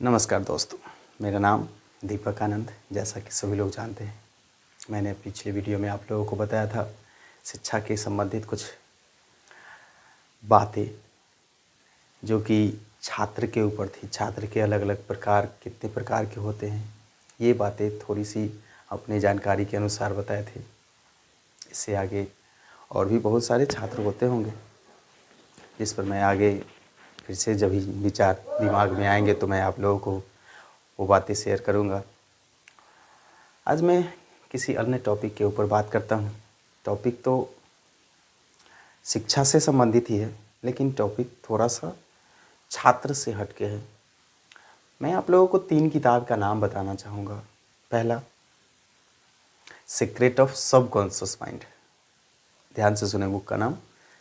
नमस्कार दोस्तों, मेरा नाम दीपक आनंद। जैसा कि सभी लोग जानते हैं, मैंने पिछले वीडियो में आप लोगों को बताया था शिक्षा के संबंधित कुछ बातें जो कि छात्र के ऊपर थी। छात्र के अलग अलग प्रकार कितने प्रकार के होते हैं, ये बातें थोड़ी सी अपनी जानकारी के अनुसार बताए थे। इससे आगे और भी बहुत सारे छात्र होते होंगे, जिस पर मैं आगे फिर से जब ही विचार दिमाग में आएंगे तो मैं आप लोगों को वो बातें शेयर करूँगा। आज मैं किसी अन्य टॉपिक के ऊपर बात करता हूँ। टॉपिक तो शिक्षा से संबंधित ही है, लेकिन टॉपिक थोड़ा सा छात्र से हटके है। मैं आप लोगों को 3 किताब का नाम बताना चाहूँगा। पहला, सीक्रेट ऑफ सबकॉन्शियस माइंड। ध्यान से सुने बुक का नाम,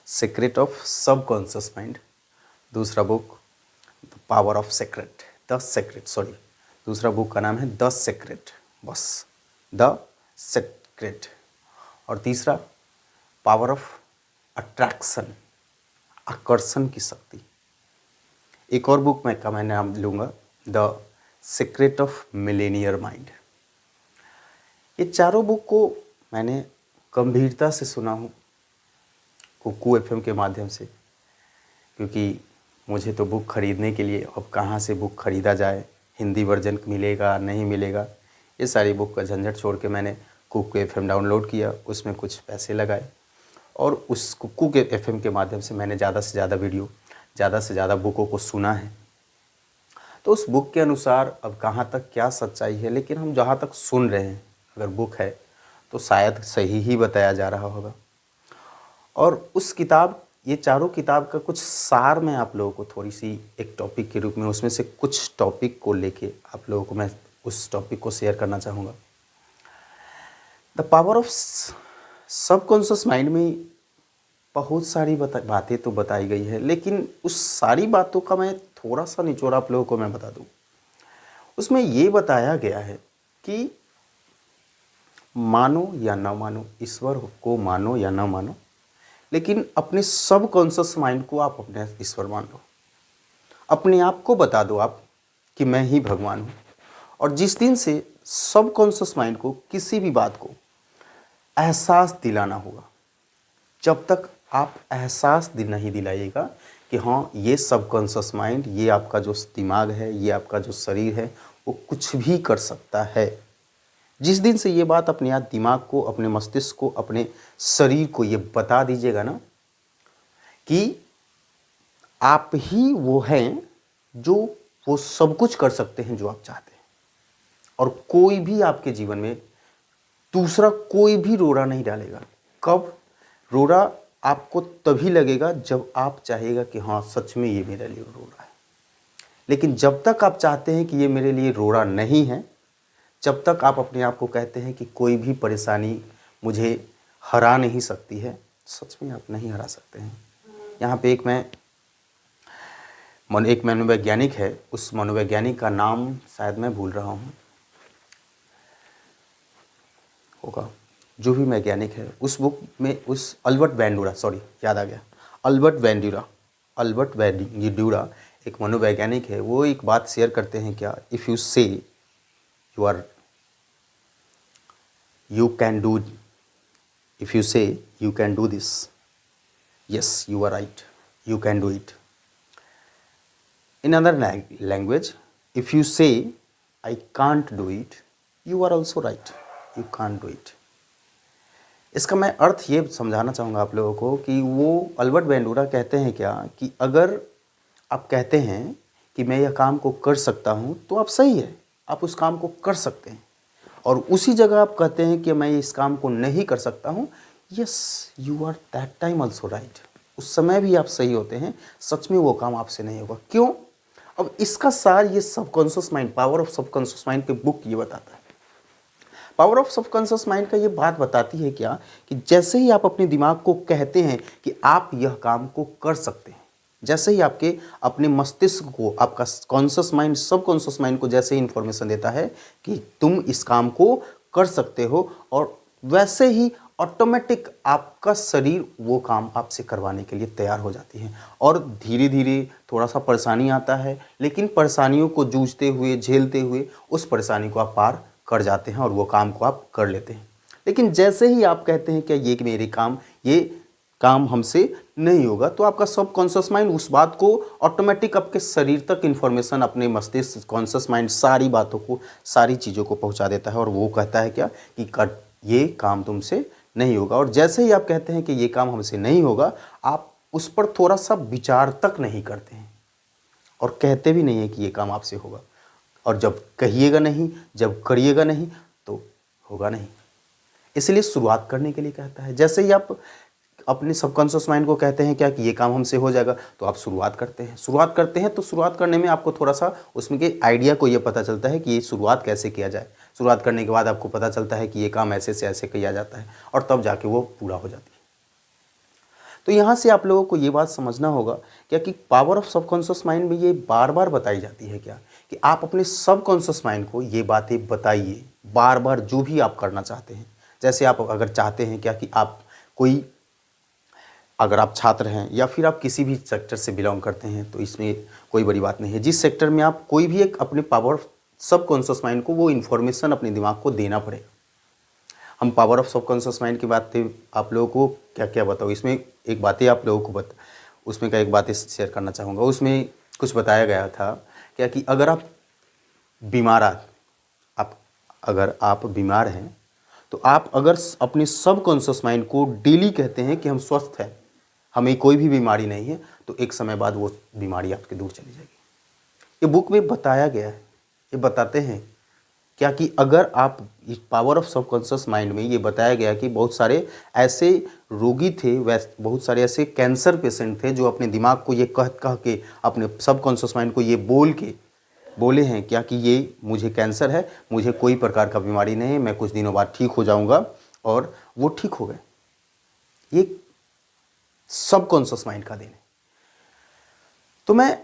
सीक्रेट ऑफ सबकॉन्शियस माइंड। दूसरा book, the power of secret, the secret, sorry, दूसरा बुक का नाम है द सीक्रेट, बस द सीक्रेट। और तीसरा, पावर ऑफ अट्रैक्शन, आकर्षण की शक्ति। एक और बुक मैं नाम लूँगा, the secret of Millionaire mind. ये चारों बुक को मैंने गंभीरता से सुना हूँ कुकू एफएम के माध्यम से, क्योंकि मुझे तो बुक ख़रीदने के लिए अब कहाँ से बुक ख़रीदा जाए, हिंदी वर्जन मिलेगा नहीं मिलेगा, ये सारी बुक का झंझट छोड़ के मैंने कुकू एफएम डाउनलोड किया, उसमें कुछ पैसे लगाए और उस कुकू के एफएम के माध्यम से मैंने ज़्यादा से ज़्यादा वीडियो, ज़्यादा से ज़्यादा बुकों को सुना है। तो उस बुक के अनुसार अब कहाँ तक क्या सच्चाई है, लेकिन हम जहाँ तक सुन रहे हैं, अगर बुक है तो शायद सही ही बताया जा रहा होगा। और उस किताब, ये चारों किताब का कुछ सार मैं आप लोगों को थोड़ी सी एक टॉपिक के रूप में, उसमें से कुछ टॉपिक को लेके आप लोगों को मैं उस टॉपिक को शेयर करना चाहूँगा। The power of subconscious mind में बहुत सारी बातें तो बताई गई है, लेकिन उस सारी बातों का मैं थोड़ा सा निचोड़ आप लोगों को मैं बता दूँ। उसमें ये बताया गया है कि मानो या ना मानो, ईश्वर को मानो या ना मानो, लेकिन अपने सबकॉन्शियस माइंड को आप अपने ईश्वर मान लो। अपने आप को बता दो आप कि मैं ही भगवान हूँ। और जिस दिन से सबकॉन्शियस माइंड को किसी भी बात को एहसास दिलाना होगा, जब तक आप एहसास नहीं दिलाइएगा कि हाँ, ये सबकॉन्शियस माइंड, ये आपका जो दिमाग है, ये आपका जो शरीर है, वो कुछ भी कर सकता है, जिस दिन से ये बात अपने आप दिमाग को, अपने मस्तिष्क को, अपने शरीर को ये बता दीजिएगा ना कि आप ही वो हैं जो वो सब कुछ कर सकते हैं जो आप चाहते हैं, और कोई भी आपके जीवन में दूसरा कोई भी रोड़ा नहीं डालेगा। कब रोड़ा आपको तभी लगेगा जब आप चाहेगा कि हाँ, सच में ये मेरे लिए रोड़ा है। लेकिन जब तक आप चाहते हैं कि ये मेरे लिए रोड़ा नहीं है, जब तक आप अपने आप को कहते हैं कि कोई भी परेशानी मुझे हरा नहीं सकती है, सच में आप नहीं हरा सकते हैं। यहाँ पे एक मनोवैज्ञानिक है, उस मनोवैज्ञानिक का नाम शायद मैं भूल रहा हूँ, होगा जो भी वैज्ञानिक है, उस बुक में उस अल्बर्ट वेंडूरा, सॉरी याद आ गया, अल्बर्ट वेंडूरा एक मनोवैज्ञानिक है। वो एक बात शेयर करते हैं, क्या, इफ़ यू से you can do, if you say you can do this, yes, you are right, you can do it. In other language, if you say I can't do it, you are also right, you can't do it. इसका मैं अर्थ ये समझाना चाहूँगा आप लोगों को कि वो अल्बर्ट वेंडूरा कहते हैं क्या, कि अगर आप कहते हैं कि मैं यह काम को कर सकता हूँ, तो आप सही है, आप उस काम को कर सकते हैं। और उसी जगह आप कहते हैं कि मैं इस काम को नहीं कर सकता हूँ, yes, you are that time also right, उस समय भी आप सही होते हैं, सच में वो काम आपसे नहीं होगा। क्यों? अब इसका सार ये subconscious mind, power of subconscious mind की बुक ये बताता है। पावर ऑफ सबकॉन्शियस माइंड का ये बात बताती है क्या, कि जैसे ही आप अपने दिमाग को कहते हैं कि आप यह काम को कर सकते हैं, जैसे ही आपके अपने मस्तिष्क को, आपका कॉन्शियस माइंड सबकॉन्शियस माइंड को जैसे ही इंफॉर्मेशन देता है कि तुम इस काम को कर सकते हो, और वैसे ही ऑटोमेटिक आपका शरीर वो काम आपसे करवाने के लिए तैयार हो जाती है। और धीरे धीरे थोड़ा सा परेशानी आता है, लेकिन परेशानियों को जूझते हुए, झेलते हुए उस परेशानी को आप पार कर जाते हैं और वो काम को आप कर लेते हैं। लेकिन जैसे ही आप कहते हैं कि ये काम हमसे नहीं होगा, तो आपका सबकॉन्शियस माइंड उस बात को ऑटोमेटिक आपके शरीर तक इन्फॉर्मेशन, अपने मस्तिष्क, कॉन्शियस माइंड सारी बातों को, सारी चीज़ों को पहुंचा देता है और वो कहता है क्या कि ये काम तुमसे नहीं होगा। और जैसे ही आप कहते हैं कि ये काम हमसे नहीं होगा, आप उस पर थोड़ा सा विचार तक नहीं करते हैं और कहते भी नहीं हैं कि ये काम आपसे होगा। और जब कहिएगा नहीं, जब करिएगा नहीं, तो होगा नहीं। इसलिए शुरुआत करने के लिए कहता है। जैसे ही आप अपने सबकॉन्शियस माइंड को कहते हैं क्या कि ये काम हमसे हो जाएगा, तो आप शुरुआत करते हैं। तो शुरुआत करने में आपको थोड़ा सा उसमें के आइडिया को ये पता चलता है कि ये शुरुआत कैसे किया जाए। शुरुआत करने के बाद आपको पता चलता है कि ये काम ऐसे से ऐसे किया जाता है और तब जाके वो पूरा हो जाती है। तो यहाँ से आप लोगों को ये बात समझना होगा क्या कि पावर ऑफ सबकॉन्शियस माइंड में ये बार बार बताई जाती है क्या कि आप अपने सबकॉन्शियस माइंड को ये बातें बताइए बार बार, जो भी आप करना चाहते हैं। जैसे आप अगर चाहते हैं क्या कि अगर आप छात्र हैं या फिर आप किसी भी सेक्टर से बिलोंग करते हैं, तो इसमें कोई बड़ी बात नहीं है। जिस सेक्टर में आप कोई भी एक अपने पावर ऑफ सबकॉन्शियस माइंड को वो इन्फॉर्मेशन अपने दिमाग को देना पड़ेगा। हम पावर ऑफ सबकॉन्शियस माइंड की बातें आप लोगों को क्या क्या बताओ, इसमें एक बातें आप लोगों को उसमें का एक बातें शेयर करना चाहूँगा। उसमें कुछ बताया गया था क्या कि अगर आप बीमार हैं, तो आप अगर अपने सबकॉन्शियस माइंड को डेली कहते हैं कि हम स्वस्थ हैं, हमें कोई भी बीमारी नहीं है, तो एक समय बाद वो बीमारी आपके दूर चली जाएगी। ये बुक में बताया गया है। ये बताते हैं क्या कि अगर आप इस पावर ऑफ सबकॉन्शियस माइंड में ये बताया गया कि बहुत सारे ऐसे रोगी थे, बहुत सारे ऐसे कैंसर पेशेंट थे जो अपने दिमाग को ये कह के, अपने सबकॉन्शियस माइंड को ये बोले हैं क्या कि ये मुझे कैंसर है, मुझे कोई प्रकार का बीमारी नहीं है, मैं कुछ दिनों बाद ठीक हो जाऊंगा, और वो ठीक हो गए। ये सबकॉन्शियस माइंड का देन है। तो मैं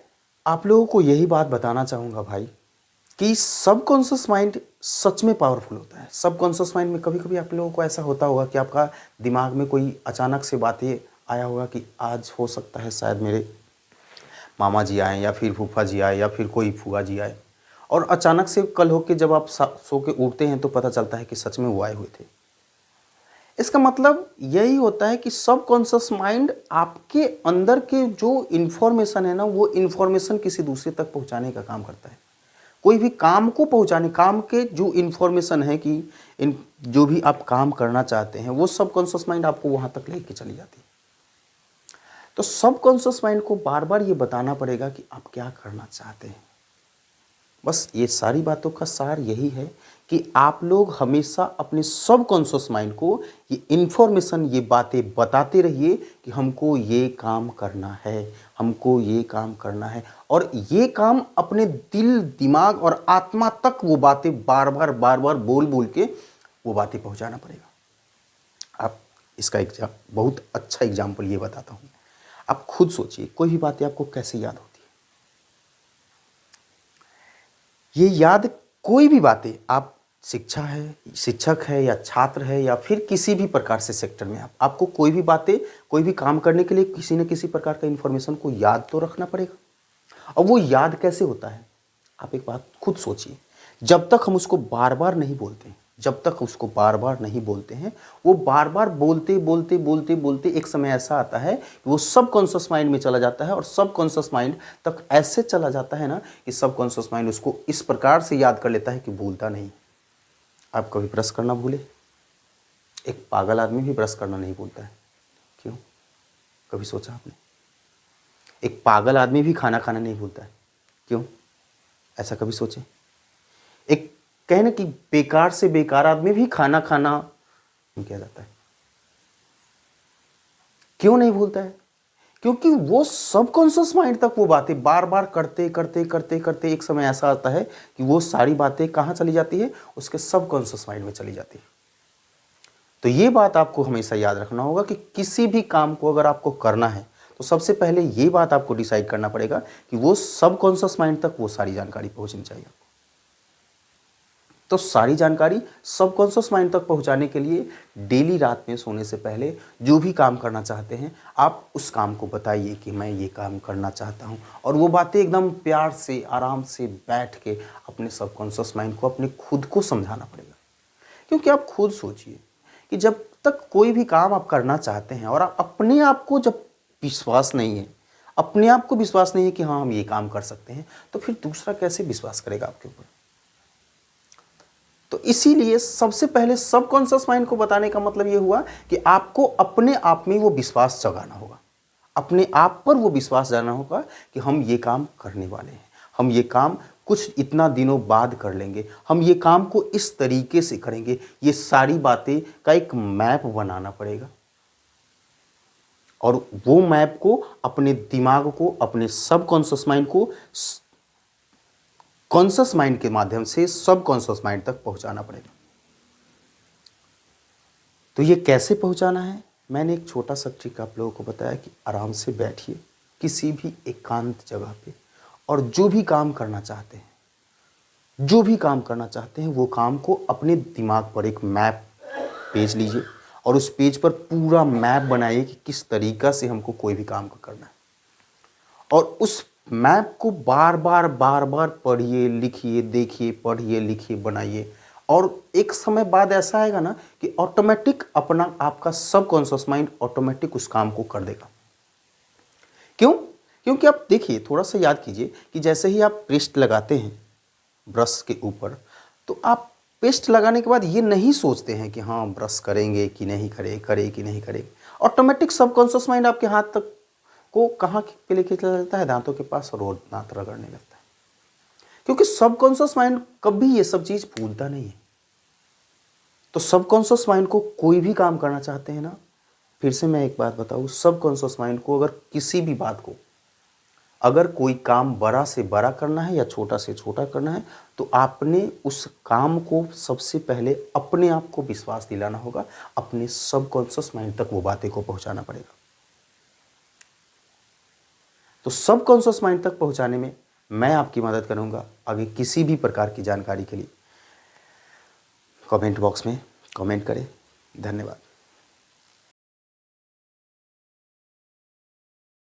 आप लोगों को यही बात बताना चाहूँगा भाई कि सबकॉन्शियस माइंड सच में पावरफुल होता है। सबकॉन्शियस माइंड में कभी कभी आप लोगों को ऐसा होता होगा कि आपका दिमाग में कोई अचानक से बातें आया होगा कि आज हो सकता है शायद मेरे मामा जी आए या फिर फूफा जी आए या फिर कोई फूआ जी आए, और अचानक से कल होके जब आप सो के उठते हैं तो पता चलता है कि सच में वो आए हुए थे। इसका मतलब यही होता है कि सबकॉन्शियस माइंड आपके अंदर के जो इन्फॉर्मेशन है ना, वो इन्फॉर्मेशन किसी दूसरे तक पहुंचाने का काम करता है। कोई भी काम को पहुंचाने, काम के जो इन्फॉर्मेशन है कि जो भी आप काम करना चाहते हैं, वो सबकॉन्शियस माइंड आपको वहां तक लेके चली जाती है। तो सबकॉन्शियस माइंड को बार बार ये बताना पड़ेगा कि आप क्या करना चाहते हैं। बस ये सारी बातों का सार यही है कि आप लोग हमेशा अपने सबकॉन्शियस माइंड को ये इन्फॉर्मेशन, ये बातें बताते रहिए कि हमको ये काम करना है, हमको ये काम करना है, और ये काम अपने दिल, दिमाग और आत्मा तक वो बातें बार बार बोल के वो बातें पहुंचाना पड़ेगा। आप इसका बहुत अच्छा एग्जाम्पल ये बताता हूँ। आप खुद सोचिए, कोई भी बातें आपको कैसे याद होती है। ये याद, कोई भी बातें, आप शिक्षक है या छात्र है या फिर किसी भी प्रकार से सेक्टर में आपको कोई भी बातें, कोई भी काम करने के लिए किसी न किसी प्रकार का इन्फॉर्मेशन को याद तो रखना पड़ेगा। और वो याद कैसे होता है, आप एक बात खुद सोचिए। जब तक हम उसको बार बार नहीं बोलते हैं, वो बार बार बोलते एक समय ऐसा आता है कि वो सबकॉन्शियस माइंड में चला जाता है, और सबकॉन्शियस माइंड तक ऐसे चला जाता है ना कि सबकॉन्शियस माइंड उसको इस प्रकार से याद कर लेता है कि भूलता नहीं। आप कभी ब्रश करना भूले? एक पागल आदमी भी ब्रश करना नहीं भूलता है। क्यों? कभी सोचा आपने? एक पागल आदमी भी खाना खाना नहीं भूलता है। क्यों? ऐसा कभी सोचे? एक कहने कि बेकार से बेकार आदमी भी खाना किया जाता है। क्यों नहीं भूलता है? क्योंकि वो सबकॉन्शियस माइंड तक वो बातें बार बार करते एक समय ऐसा आता है कि वो सारी बातें कहाँ चली जाती है, उसके सबकॉन्शियस माइंड में चली जाती है। तो ये बात आपको हमेशा याद रखना होगा कि किसी भी काम को अगर आपको करना है, तो सबसे पहले ये बात आपको डिसाइड करना पड़ेगा कि वो सबकॉन्शियस माइंड तक वो सारी जानकारी पहुंचनी चाहिए। तो सारी जानकारी सबकॉन्शियस माइंड तक पहुंचाने के लिए डेली रात में सोने से पहले जो भी काम करना चाहते हैं आप उस काम को बताइए कि मैं ये काम करना चाहता हूं, और वो बातें एकदम प्यार से आराम से बैठ के अपने सबकॉन्शियस माइंड को, अपने खुद को समझाना पड़ेगा। क्योंकि आप खुद सोचिए कि जब तक कोई भी काम आप करना चाहते हैं और आप अपने आप को जब विश्वास नहीं है, अपने आप को विश्वास नहीं है कि हाँ हम ये काम कर सकते हैं, तो फिर दूसरा कैसे विश्वास करेगा आपके ऊपर। तो इसीलिए सबसे पहले सबकॉन्शियस माइंड को बताने का मतलब ये हुआ कि आपको अपने आप में वो विश्वास जगाना होगा, अपने आप पर वो विश्वास जगाना होगा कि हम ये काम करने वाले हैं, हम ये काम कुछ इतना दिनों बाद कर लेंगे, हम ये काम को इस तरीके से करेंगे। ये सारी बातें का एक मैप बनाना पड़ेगा, और वो मैप को अपने दिमाग को, अपने सबकॉन्शियस माइंड को कॉन्शियस माइंड के माध्यम से सबकॉन्शियस माइंड तक पहुंचाना पड़ेगा। तो ये कैसे पहुंचाना है, मैंने एक छोटा सा ट्रिक आप लोगों को बताया कि आराम से बैठिए किसी भी एकांत जगह पे, और जो भी काम करना चाहते हैं, जो भी काम करना चाहते हैं वो काम को अपने दिमाग पर एक मैप पेज लीजिए, और उस पेज पर पूरा मैप बनाइए कि किस तरीक़ा से हमको कोई भी काम को करना है, और उस मैप को बार बार पढ़िए, लिखिए, देखिए, पढ़िए, लिखिए, बनाइए। और एक समय बाद ऐसा आएगा ना कि ऑटोमेटिक अपना आपका सबकॉन्शियस माइंड ऑटोमेटिक उस काम को कर देगा। क्यों? क्योंकि आप देखिए, थोड़ा सा याद कीजिए कि जैसे ही आप पेस्ट लगाते हैं ब्रश के ऊपर, तो आप पेस्ट लगाने के बाद ये नहीं सोचते हैं कि हाँ ब्रश करेंगे कि नहीं करे कि नहीं करे। ऑटोमेटिक सबकॉन्शियस माइंड आपके हाथ तक को कहाँ पे लेके चला जाता है, दांतों के पास, और वो दांत रगड़ने लगता है। क्योंकि सबकॉन्शियस माइंड कभी ये सब चीज़ भूलता नहीं है। तो सबकॉन्शियस माइंड को कोई भी काम करना चाहते हैं ना, फिर से मैं एक बात बताऊँ, सबकॉन्शियस माइंड को अगर किसी भी बात को, अगर कोई काम बड़ा से बड़ा करना है या छोटा से छोटा करना है, तो आपने उस काम को सबसे पहले अपने आप को विश्वास दिलाना होगा, अपने सबकॉन्शियस माइंड तक वो बातें को पहुंचाना पड़ेगा। तो सबकॉन्शियस माइंड तक पहुंचाने में मैं आपकी मदद करूंगा। आगे किसी भी प्रकार की जानकारी के लिए कमेंट बॉक्स में कमेंट करें। धन्यवाद।